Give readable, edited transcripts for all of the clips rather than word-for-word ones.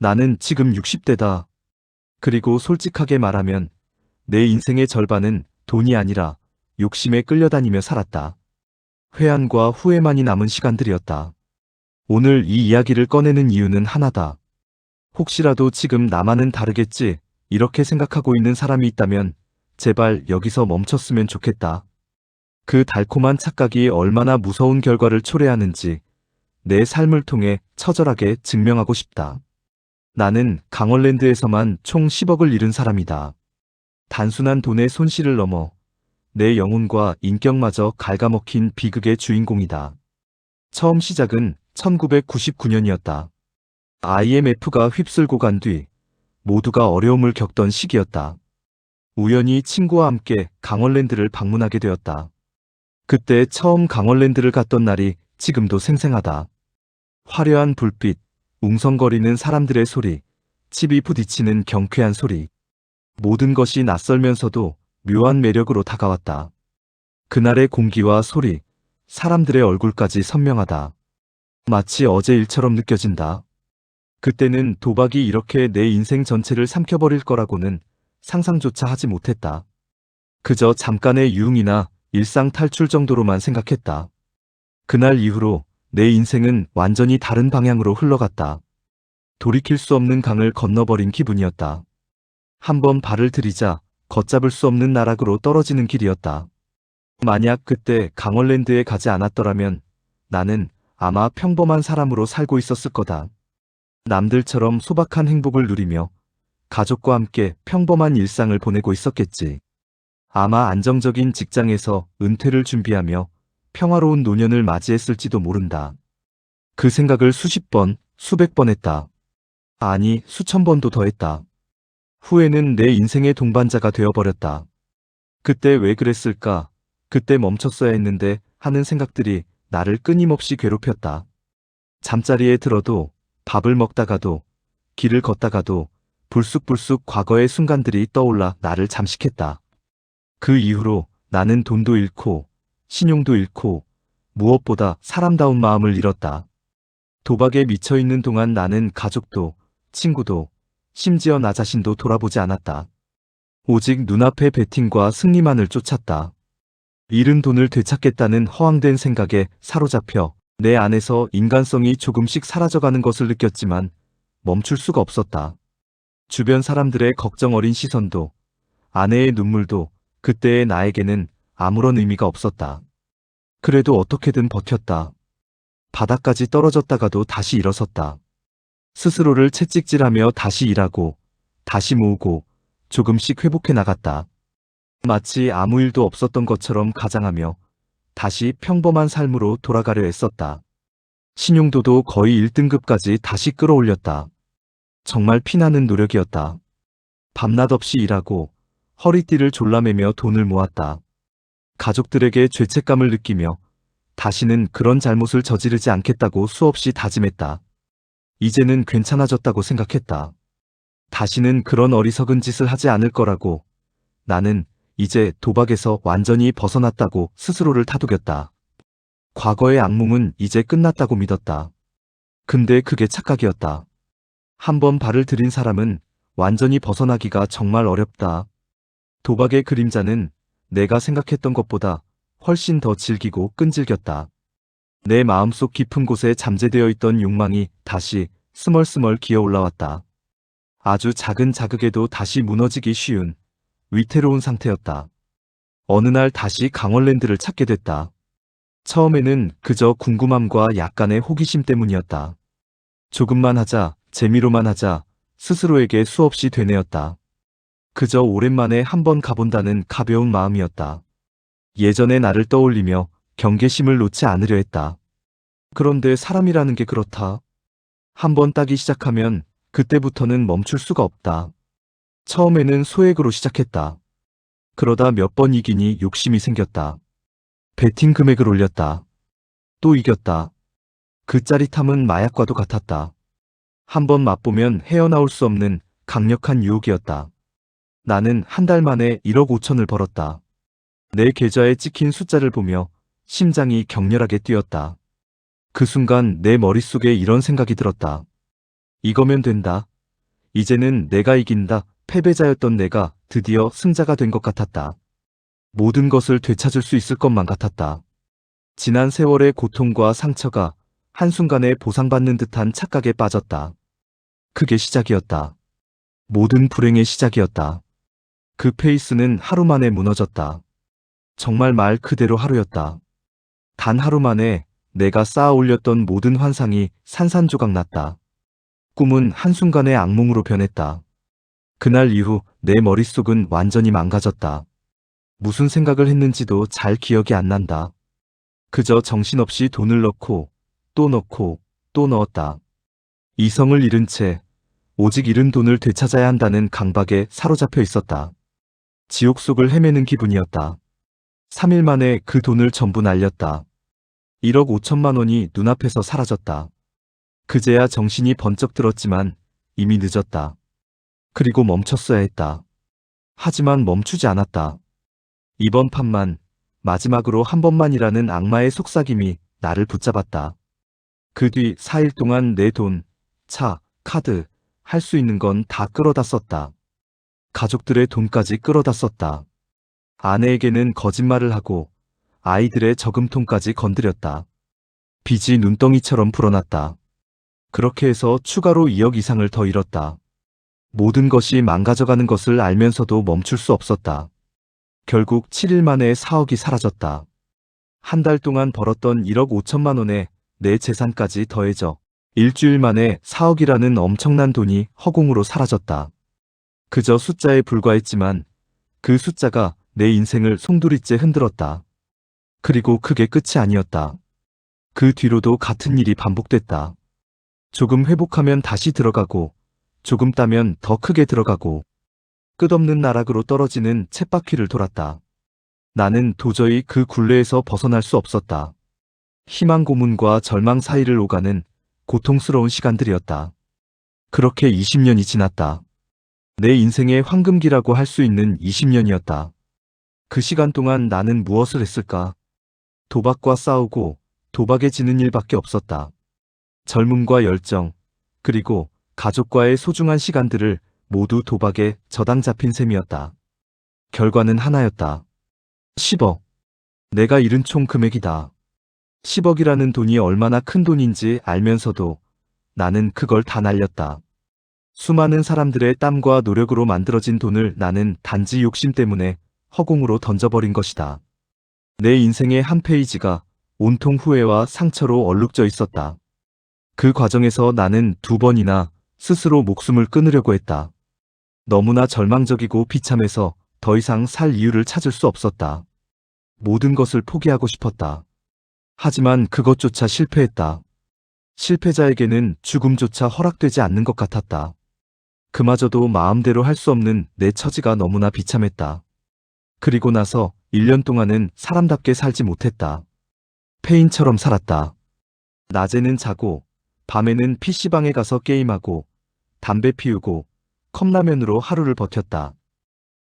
나는 지금 60대다. 그리고 솔직하게 말하면 내 인생의 절반은 돈이 아니라 욕심에 끌려다니며 살았다. 회한과 후회만이 남은 시간들이었다. 오늘 이 이야기를 꺼내는 이유는 하나다. 혹시라도 지금 나만은 다르겠지, 이렇게 생각하고 있는 사람이 있다면 제발 여기서 멈췄으면 좋겠다. 그 달콤한 착각이 얼마나 무서운 결과를 초래하는지 내 삶을 통해 처절하게 증명하고 싶다. 나는 강원랜드에서만 총 10억을 잃은 사람이다. 단순한 돈의 손실을 넘어 내 영혼과 인격마저 갉아먹힌 비극의 주인공이다. 처음 시작은 1999년이었다. IMF가 휩쓸고 간 뒤 모두가 어려움을 겪던 시기였다. 우연히 친구와 함께 강원랜드를 방문하게 되었다. 그때 처음 강원랜드를 갔던 날이 지금도 생생하다. 화려한 불빛, 웅성거리는 사람들의 소리, 칩이 부딪히는 경쾌한 소리. 모든 것이 낯설면서도 묘한 매력으로 다가왔다. 그날의 공기와 소리, 사람들의 얼굴까지 선명하다. 마치 어제 일처럼 느껴진다. 그때는 도박이 이렇게 내 인생 전체를 삼켜버릴 거라고는 상상조차 하지 못했다. 그저 잠깐의 유흥이나 일상 탈출 정도로만 생각했다. 그날 이후로 내 인생은 완전히 다른 방향으로 흘러갔다. 돌이킬 수 없는 강을 건너버린 기분이었다. 한번 발을 들이자 걷잡을 수 없는 나락으로 떨어지는 길이었다. 만약 그때 강원랜드에 가지 않았더라면 나는 아마 평범한 사람으로 살고 있었을 거다. 남들처럼 소박한 행복을 누리며 가족과 함께 평범한 일상을 보내고 있었겠지. 아마 안정적인 직장에서 은퇴를 준비하며 평화로운 노년을 맞이했을지도 모른다. 그 생각을 수십 번, 수백 번 했다. 아니, 수천 번도 더 했다. 후회는 내 인생의 동반자가 되어버렸다. 그때 왜 그랬을까? 그때 멈췄어야 했는데 하는 생각들이 나를 끊임없이 괴롭혔다. 잠자리에 들어도, 밥을 먹다가도, 길을 걷다가도 불쑥불쑥 과거의 순간들이 떠올라 나를 잠식했다. 그 이후로 나는 돈도 잃고 신용도 잃고 무엇보다 사람다운 마음을 잃었다. 도박에 미쳐있는 동안 나는 가족도 친구도 심지어 나 자신도 돌아보지 않았다. 오직 눈앞의 베팅과 승리만을 쫓았다. 잃은 돈을 되찾겠다는 허황된 생각에 사로잡혀 내 안에서 인간성이 조금씩 사라져가는 것을 느꼈지만 멈출 수가 없었다. 주변 사람들의 걱정 어린 시선도 아내의 눈물도 그때의 나에게는 아무런 의미가 없었다. 그래도 어떻게든 버텼다. 바닥까지 떨어졌다가도 다시 일어섰다. 스스로를 채찍질하며 다시 일하고 다시 모으고 조금씩 회복해 나갔다. 마치 아무 일도 없었던 것처럼 가장하며 다시 평범한 삶으로 돌아가려 애썼다. 신용도도 거의 1등급까지 다시 끌어올렸다. 정말 피나는 노력이었다. 밤낮 없이 일하고 허리띠를 졸라매며 돈을 모았다. 가족들에게 죄책감을 느끼며 다시는 그런 잘못을 저지르지 않겠다고 수없이 다짐했다. 이제는 괜찮아졌다고 생각했다. 다시는 그런 어리석은 짓을 하지 않을 거라고. 나는 이제 도박에서 완전히 벗어났다고 스스로를 다독였다. 과거의 악몽은 이제 끝났다고 믿었다. 근데 그게 착각이었다. 한번 발을 들인 사람은 완전히 벗어나기가 정말 어렵다. 도박의 그림자는 내가 생각했던 것보다 훨씬 더 질기고 끈질겼다. 내 마음속 깊은 곳에 잠재되어 있던 욕망이 다시 스멀스멀 기어 올라왔다. 아주 작은 자극에도 다시 무너지기 쉬운 위태로운 상태였다. 어느 날 다시 강원랜드를 찾게 됐다. 처음에는 그저 궁금함과 약간의 호기심 때문이었다. 조금만 하자, 재미로만 하자, 스스로에게 수없이 되뇌었다. 그저 오랜만에 한번 가본다는 가벼운 마음이었다. 예전의 나를 떠올리며 경계심을 놓지 않으려 했다. 그런데 사람이라는 게 그렇다. 한번 따기 시작하면 그때부터는 멈출 수가 없다. 처음에는 소액으로 시작했다. 그러다 몇 번 이기니 욕심이 생겼다. 베팅 금액을 올렸다. 또 이겼다. 그 짜릿함은 마약과도 같았다. 한번 맛보면 헤어나올 수 없는 강력한 유혹이었다. 나는 한 달 만에 1억 5천을 벌었다. 내 계좌에 찍힌 숫자를 보며 심장이 격렬하게 뛰었다. 그 순간 내 머릿속에 이런 생각이 들었다. 이거면 된다. 이제는 내가 이긴다. 패배자였던 내가 드디어 승자가 된 것 같았다. 모든 것을 되찾을 수 있을 것만 같았다. 지난 세월의 고통과 상처가 한순간에 보상받는 듯한 착각에 빠졌다. 그게 시작이었다. 모든 불행의 시작이었다. 그 페이스는 하루 만에 무너졌다. 정말 말 그대로 하루였다. 단 하루 만에 내가 쌓아 올렸던 모든 환상이 산산조각 났다. 꿈은 한순간에 악몽으로 변했다. 그날 이후 내 머릿속은 완전히 망가졌다. 무슨 생각을 했는지도 잘 기억이 안 난다. 그저 정신없이 돈을 넣고 또 넣고 또 넣었다. 이성을 잃은 채 오직 잃은 돈을 되찾아야 한다는 강박에 사로잡혀 있었다. 지옥 속을 헤매는 기분이었다. 3일 만에 그 돈을 전부 날렸다. 1억 5천만 원이 눈앞에서 사라졌다. 그제야 정신이 번쩍 들었지만 이미 늦었다. 그리고 멈췄어야 했다. 하지만 멈추지 않았다. 이번 판만, 마지막으로 한 번만이라는 악마의 속삭임이 나를 붙잡았다. 그 뒤 4일 동안 내 돈, 차, 카드, 할 수 있는 건 다 끌어다 썼다. 가족들의 돈까지 끌어다 썼다. 아내에게는 거짓말을 하고 아이들의 저금통까지 건드렸다. 빚이 눈덩이처럼 불어났다. 그렇게 해서 추가로 2억 이상을 더 잃었다. 모든 것이 망가져가는 것을 알면서도 멈출 수 없었다. 결국 7일 만에 4억이 사라졌다. 한 달 동안 벌었던 1억 5천만 원에 내 재산까지 더해져 일주일 만에 4억이라는 엄청난 돈이 허공으로 사라졌다. 그저 숫자에 불과했지만 그 숫자가 내 인생을 송두리째 흔들었다. 그리고 그게 끝이 아니었다. 그 뒤로도 같은 일이 반복됐다. 조금 회복하면 다시 들어가고, 조금 따면 더 크게 들어가고, 끝없는 나락으로 떨어지는 쳇바퀴를 돌았다. 나는 도저히 그 굴레에서 벗어날 수 없었다. 희망 고문과 절망 사이를 오가는 고통스러운 시간들이었다. 그렇게 20년이 지났다. 내 인생의 황금기라고 할 수 있는 20년이었다. 그 시간 동안 나는 무엇을 했을까? 도박과 싸우고 도박에 지는 일밖에 없었다. 젊음과 열정, 그리고 가족과의 소중한 시간들을 모두 도박에 저당 잡힌 셈이었다. 결과는 하나였다. 10억. 내가 잃은 총 금액이다. 10억이라는 돈이 얼마나 큰 돈인지 알면서도 나는 그걸 다 날렸다. 수많은 사람들의 땀과 노력으로 만들어진 돈을 나는 단지 욕심 때문에 허공으로 던져버린 것이다. 내 인생의 한 페이지가 온통 후회와 상처로 얼룩져 있었다. 그 과정에서 나는 2번이나 스스로 목숨을 끊으려고 했다. 너무나 절망적이고 비참해서 더 이상 살 이유를 찾을 수 없었다. 모든 것을 포기하고 싶었다. 하지만 그것조차 실패했다. 실패자에게는 죽음조차 허락되지 않는 것 같았다. 그마저도 마음대로 할 수 없는 내 처지가 너무나 비참했다. 그리고 나서 1년 동안은 사람답게 살지 못했다. 폐인처럼 살았다. 낮에는 자고, 밤에는 PC방에 가서 게임하고, 담배 피우고, 컵라면으로 하루를 버텼다.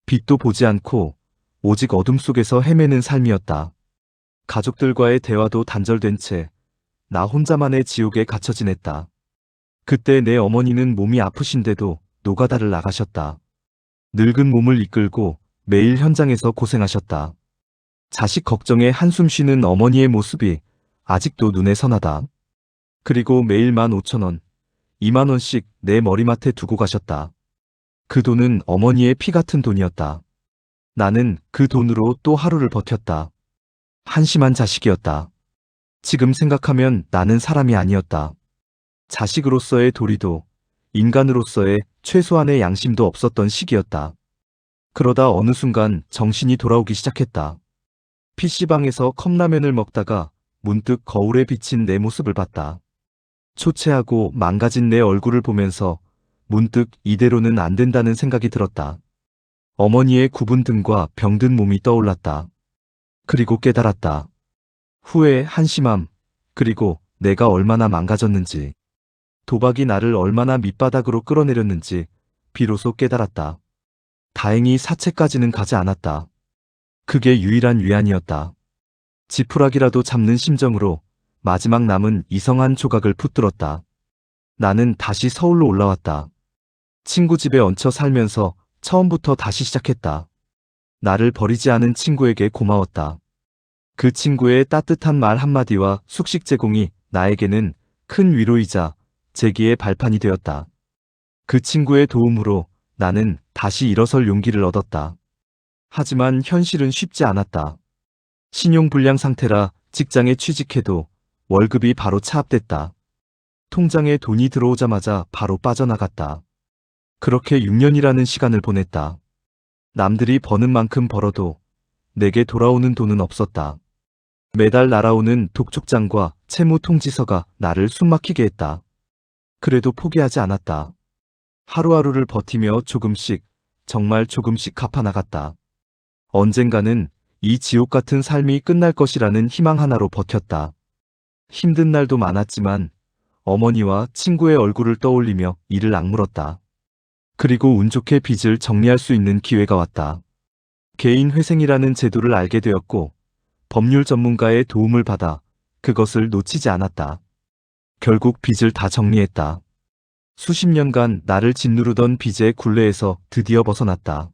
빛도 보지 않고, 오직 어둠 속에서 헤매는 삶이었다. 가족들과의 대화도 단절된 채, 나 혼자만의 지옥에 갇혀 지냈다. 그때 내 어머니는 몸이 아프신데도 노가다를 나가셨다. 늙은 몸을 이끌고 매일 현장에서 고생하셨다. 자식 걱정에 한숨 쉬는 어머니의 모습이 아직도 눈에 선하다. 그리고 매일 15,000원, 20,000원씩 내 머리맡에 두고 가셨다. 그 돈은 어머니의 피 같은 돈이었다. 나는 그 돈으로 또 하루를 버텼다. 한심한 자식이었다. 지금 생각하면 나는 사람이 아니었다. 자식으로서의 도리도 인간으로서의 최소한의 양심도 없었던 시기였다. 그러다 어느 순간 정신이 돌아오기 시작했다. PC방에서 컵라면을 먹다가 문득 거울에 비친 내 모습을 봤다. 초췌하고 망가진 내 얼굴을 보면서 문득 이대로는 안 된다는 생각이 들었다. 어머니의 굽은 등과 병든 몸이 떠올랐다. 그리고 깨달았다. 후회, 한심함, 그리고 내가 얼마나 망가졌는지, 도박이 나를 얼마나 밑바닥으로 끌어내렸는지 비로소 깨달았다. 다행히 사채까지는 가지 않았다. 그게 유일한 위안이었다. 지푸라기라도 잡는 심정으로 마지막 남은 이성한 조각을 붙들었다. 나는 다시 서울로 올라왔다. 친구 집에 얹혀 살면서 처음부터 다시 시작했다. 나를 버리지 않은 친구에게 고마웠다. 그 친구의 따뜻한 말 한마디와 숙식 제공이 나에게는 큰 위로이자 재기의 발판이 되었다. 그 친구의 도움으로 나는 다시 일어설 용기를 얻었다. 하지만 현실은 쉽지 않았다. 신용불량 상태라 직장에 취직해도 월급이 바로 차압됐다. 통장에 돈이 들어오자마자 바로 빠져나갔다. 그렇게 6년이라는 시간을 보냈다. 남들이 버는 만큼 벌어도 내게 돌아오는 돈은 없었다. 매달 날아오는 독촉장과 채무 통지서가 나를 숨막히게 했다. 그래도 포기하지 않았다. 하루하루를 버티며 조금씩, 정말 조금씩 갚아나갔다. 언젠가는 이 지옥 같은 삶이 끝날 것이라는 희망 하나로 버텼다. 힘든 날도 많았지만 어머니와 친구의 얼굴을 떠올리며 이를 악물었다. 그리고 운 좋게 빚을 정리할 수 있는 기회가 왔다. 개인 회생이라는 제도를 알게 되었고 법률 전문가의 도움을 받아 그것을 놓치지 않았다. 결국 빚을 다 정리했다. 수십 년간 나를 짓누르던 빚의 굴레에서 드디어 벗어났다.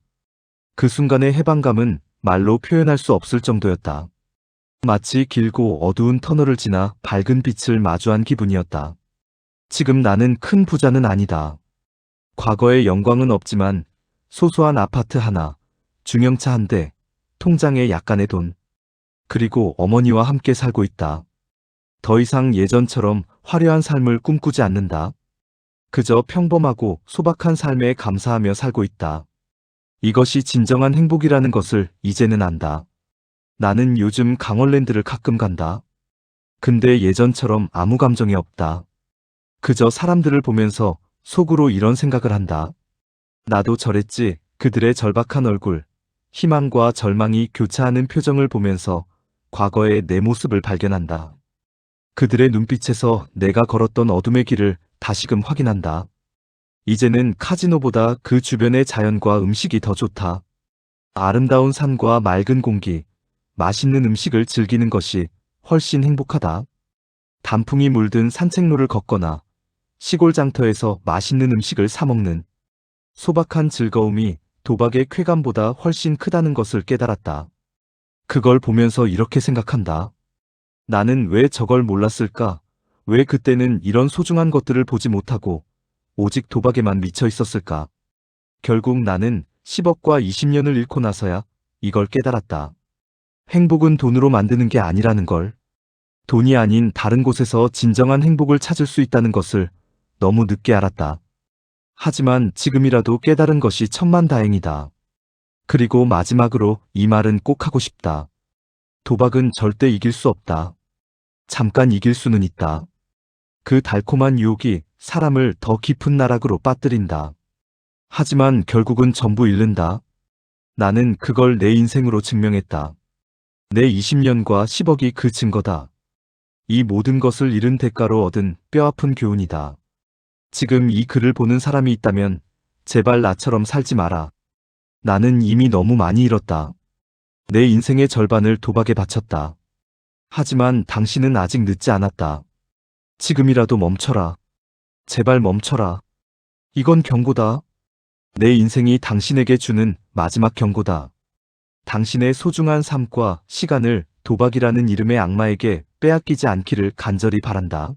그 순간의 해방감은 말로 표현할 수 없을 정도였다. 마치 길고 어두운 터널을 지나 밝은 빛을 마주한 기분이었다. 지금 나는 큰 부자는 아니다. 과거의 영광은 없지만 소소한 아파트 하나, 중형차 한 대, 통장에 약간의 돈, 그리고 어머니와 함께 살고 있다. 더 이상 예전처럼 화려한 삶을 꿈꾸지 않는다. 그저 평범하고 소박한 삶에 감사하며 살고 있다. 이것이 진정한 행복이라는 것을 이제는 안다. 나는 요즘 강원랜드를 가끔 간다. 근데 예전처럼 아무 감정이 없다. 그저 사람들을 보면서 속으로 이런 생각을 한다. 나도 저랬지. 그들의 절박한 얼굴, 희망과 절망이 교차하는 표정을 보면서 과거의 내 모습을 발견한다. 그들의 눈빛에서 내가 걸었던 어둠의 길을 다시금 확인한다. 이제는 카지노보다 그 주변의 자연과 음식이 더 좋다. 아름다운 산과 맑은 공기, 맛있는 음식을 즐기는 것이 훨씬 행복하다. 단풍이 물든 산책로를 걷거나 시골 장터에서 맛있는 음식을 사 먹는 소박한 즐거움이 도박의 쾌감보다 훨씬 크다는 것을 깨달았다. 그걸 보면서 이렇게 생각한다. 나는 왜 저걸 몰랐을까? 왜 그때는 이런 소중한 것들을 보지 못하고 오직 도박에만 미쳐 있었을까? 결국 나는 10억과 20년을 잃고 나서야 이걸 깨달았다. 행복은 돈으로 만드는 게 아니라는 걸. 돈이 아닌 다른 곳에서 진정한 행복을 찾을 수 있다는 것을 너무 늦게 알았다. 하지만 지금이라도 깨달은 것이 천만다행이다. 그리고 마지막으로 이 말은 꼭 하고 싶다. 도박은 절대 이길 수 없다. 잠깐 이길 수는 있다. 그 달콤한 유혹이 사람을 더 깊은 나락으로 빠뜨린다. 하지만 결국은 전부 잃는다. 나는 그걸 내 인생으로 증명했다. 내 20년과 10억이 그 증거다. 이 모든 것을 잃은 대가로 얻은 뼈아픈 교훈이다. 지금 이 글을 보는 사람이 있다면 제발 나처럼 살지 마라. 나는 이미 너무 많이 잃었다. 내 인생의 절반을 도박에 바쳤다. 하지만 당신은 아직 늦지 않았다. 지금이라도 멈춰라. 제발 멈춰라. 이건 경고다. 내 인생이 당신에게 주는 마지막 경고다. 당신의 소중한 삶과 시간을 도박이라는 이름의 악마에게 빼앗기지 않기를 간절히 바란다.